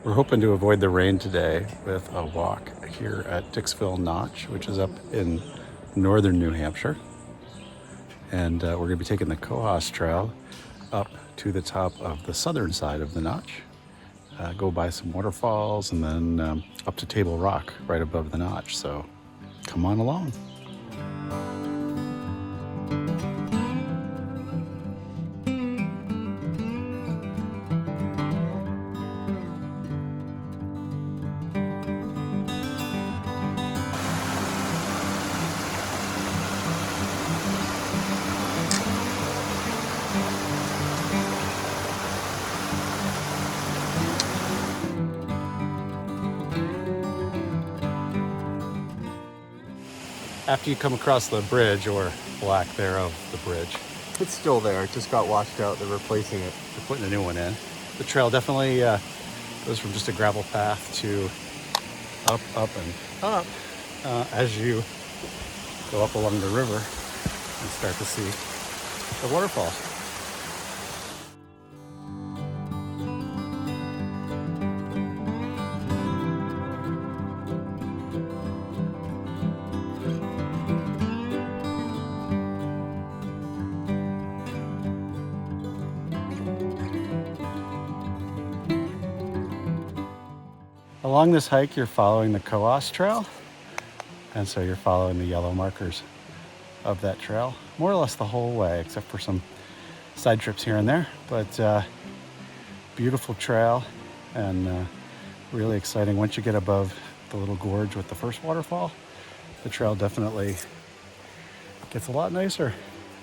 We're hoping to avoid the rain today with a walk here at Dixville Notch, which is up in northern New Hampshire. And we're going to be taking the Cohos Trail up to the top of the southern side of the Notch, go by some waterfalls, and then up to Table Rock right above the Notch. So come on along. After you come across the bridge, or lack thereof the bridge. It's still there. It just got washed out. They're replacing it. They're putting a new one in. The trail definitely goes from just a gravel path to up, and up as you go up along the river and start to see the waterfall. Along this hike, you're following the Cohos Trail, and so you're following the yellow markers of that trail, more or less the whole way, except for some side trips here and there. But beautiful trail, and really exciting. Once you get above the little gorge with the first waterfall, the trail definitely gets a lot nicer,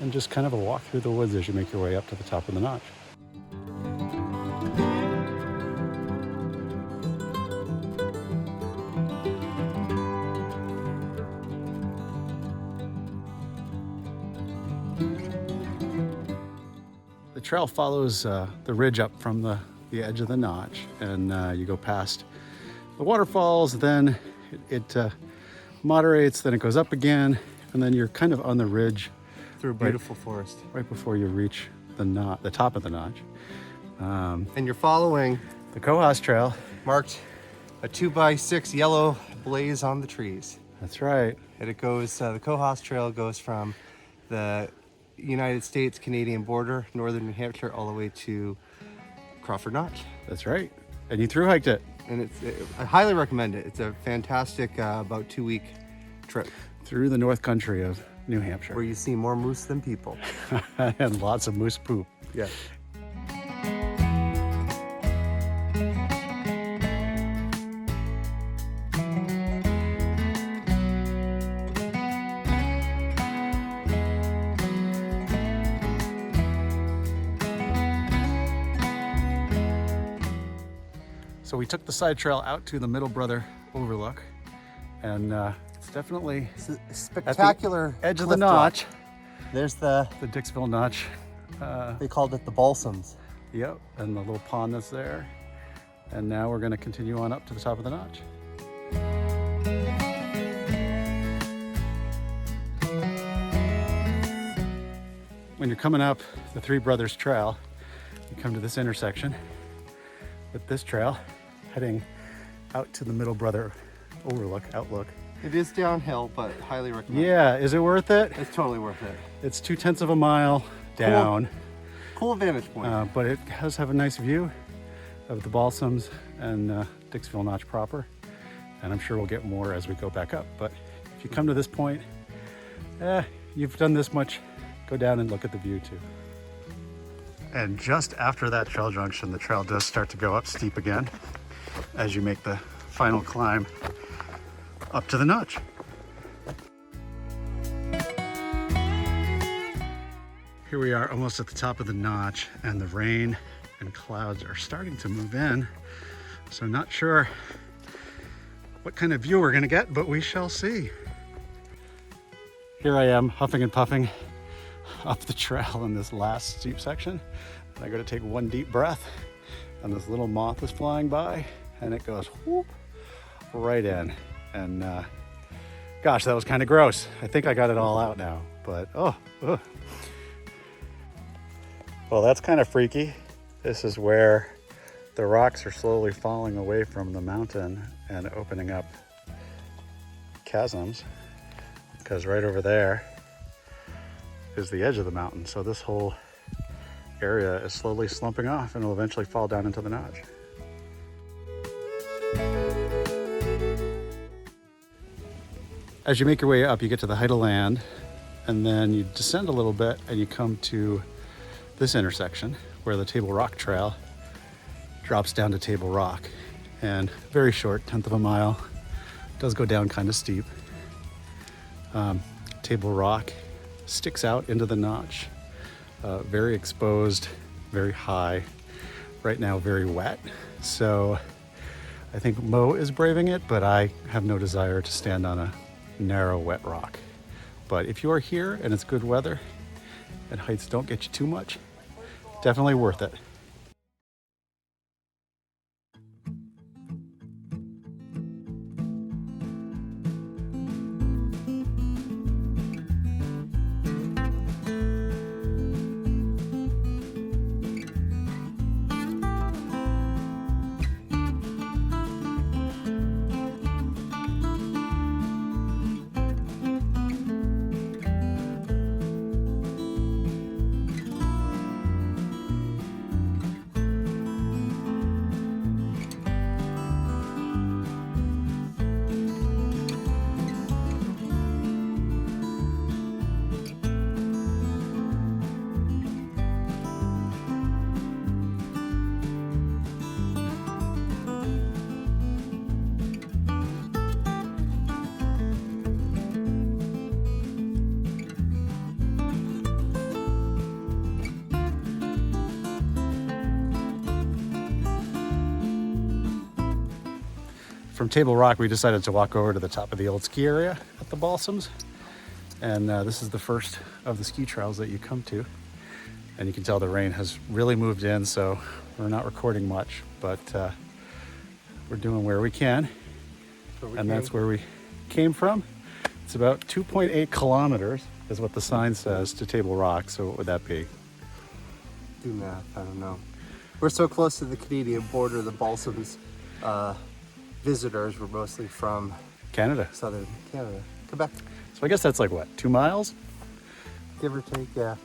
and just kind of a walk through the woods as you make your way up to the top of the Notch. The trail follows the ridge up from the edge of the Notch, and you go past the waterfalls, then it moderates, then it goes up again, and then you're kind of on the ridge Through a beautiful forest. right before you reach the top of the Notch. And you're following The Cohos Trail. marked a 2x6 yellow blaze on the trees. That's right. And it goes, the Cohos Trail goes from the United States-Canadian border, northern New Hampshire, all the way to Crawford Notch. That's right. And you through hiked it And I highly recommend it. It's a fantastic about 2-week trip through the North Country of New where Hampshire. you see more moose than people. And lots of moose poop. Yeah. So we took the side trail out to the Middle Brother Overlook, and it's definitely It's a spectacular edge of the cliff drop. Notch, There's the, Dixville Notch. they called it the Balsams. Yep, and the little pond that's there. And now we're going to continue on up to the top of the Notch. When you're coming up the Three Brothers Trail, you come to this intersection with this trail heading out to the Middle Brother Outlook. It is downhill, but highly recommend. Yeah, is it worth it? It's totally worth it. It's 0.2 of a mile down, Cool vantage point. but it does have a nice view of the Balsams and Dixville Notch proper. And I'm sure we'll get more as we go back up. But if you come to this point, you've done this much, go down and look at the view too. And just after that trail junction, the trail does start to go up steep again as you make the final climb up to the Notch. Here we are almost at the top of the Notch, and the rain and clouds are starting to move in. So not sure what kind of view we're gonna get, but we shall see. Here I am huffing and puffing up the trail in this last steep section. I gotta take one deep breath, and this little moth is flying by, and it goes whoop right in. And gosh, that was kind of gross. I think I got it all out now, but oh. Well, that's kind of freaky. This is where the rocks are slowly falling away from the mountain and opening up chasms, because right over there is the edge of the mountain. So this whole area is slowly slumping off and will eventually fall down into the notch. As you make your way up, you get to the height of land, and then you descend a little bit and you come to this intersection where the Table Rock Trail drops down to Table Rock, and very short, 1/10 of a mile. Does go down kind of steep. Table Rock sticks out into the notch, very exposed, very high, right now very wet. So I think Mo is braving it, but I have no desire to stand on a narrow, wet rock. But if you are here and it's good weather and heights don't get you too much, definitely worth it. From Table Rock, we decided to walk over to the top of the old ski area at the Balsams. And this is the first of the ski trails that you come to. And you can tell the rain has really moved in, so we're not recording much, but we're doing where we can. That's where we came from. It's about 2.8 kilometers is what the sign says to Table Rock. So what would that be? Do math, I don't know. We're so close to the Canadian border, the Balsams visitors were mostly from Canada. southern Canada, Quebec. So I guess that's like what, 2 miles? Give or take, yeah.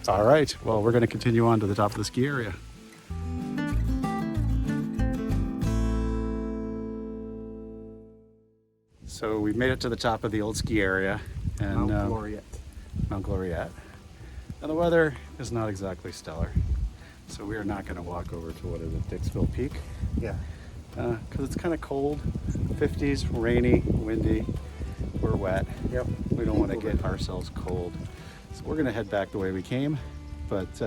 All right, well, we're going to continue on to the top of the ski area. So we've made it to the top of the old ski area, and Mount Gloriette. Mount Gloriette. And the weather is not exactly stellar. So we are not going to walk over to, what is it, Dixville Peak? Yeah. Because it's kind of cold, 50s, rainy, windy, we're wet. Yep. We don't want to get ourselves cold. So we're going to head back the way we came. But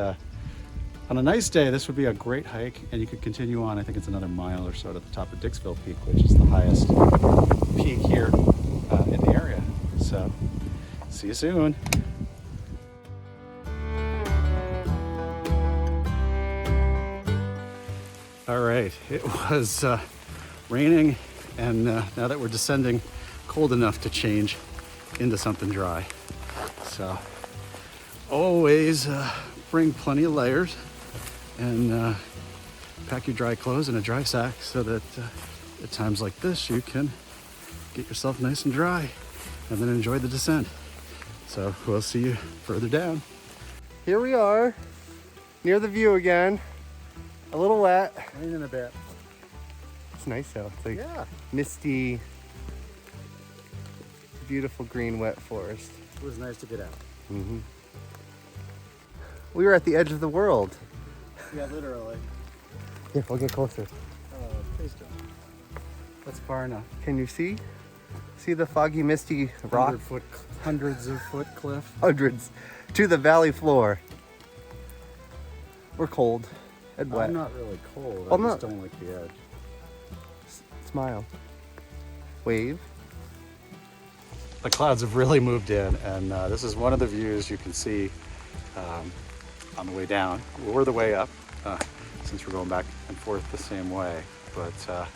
on a nice day, this would be a great hike, and you could continue on. I think it's another mile or so to the top of Dixville Peak, which is the highest peak here in the area. So see you soon. All right, it was raining, and now that we're descending, cold enough to change into something dry. So always bring plenty of layers and pack your dry clothes in a dry sack so that at times like this you can get yourself nice and dry and then enjoy the descent. So we'll see you further down. Here we are, near the view again. A little wet. Raining a bit. It's nice out. It's like Yeah. misty, beautiful green wet forest. It was nice to get out. Mm-hmm. We were at the edge of the world. Yeah, literally. Here, we'll get closer. Oh, please don't. That's far enough. Can you see? See the foggy, misty rock? Hundreds of foot cliff. Hundreds to the valley floor. We're cold and wet. I'm not really cold. I'm I just not- don't like the edge. Smile. Wave. The clouds have really moved in, and this is one of the views you can see on the way down. We're the way up, since we're going back and forth the same way. But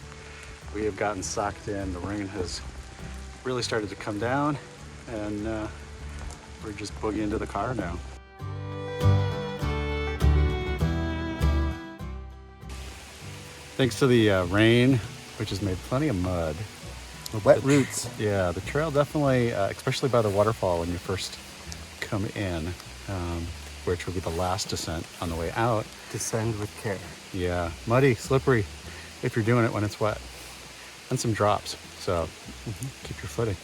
we have gotten sucked in. The rain has really started to come down, and we're just boogieing into the car now. Thanks to the rain, which has made plenty of mud. The wet roots. Yeah, the trail definitely, especially by the waterfall when you first come in, which will be the last descent on the way out. Descend with care. Yeah, muddy, slippery if you're doing it when it's wet. And some drops, so keep your footing.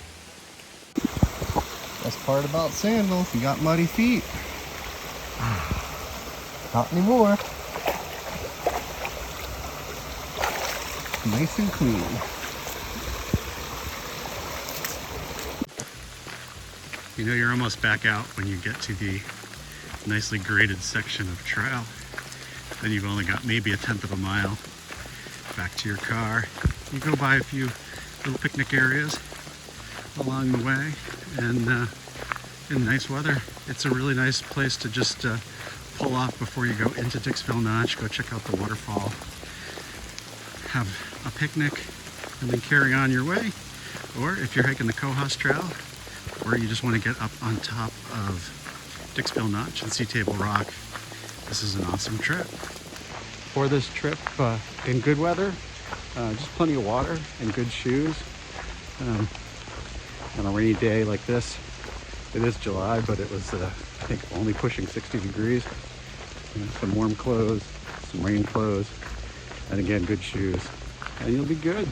Best part about sandals, you got muddy feet. Not anymore. Nice and clean. You know you're almost back out when you get to the nicely graded section of trail. Then you've only got maybe a 1/10 of a mile back to your car. You go by a few little picnic areas along the way, and in nice weather, it's a really nice place to just pull off before you go into Dixville Notch, go check out the waterfall, have a picnic, and then carry on your way. Or if you're hiking the Cohos Trail, or you just want to get up on top of Dixville Notch and see Table Rock, this is an awesome trip. For this trip, in good weather, just plenty of water and good shoes. On a rainy day like this, it is July, but it was, I think, only pushing 60 degrees. Some warm clothes, some rain clothes, and again, good shoes, and you'll be good.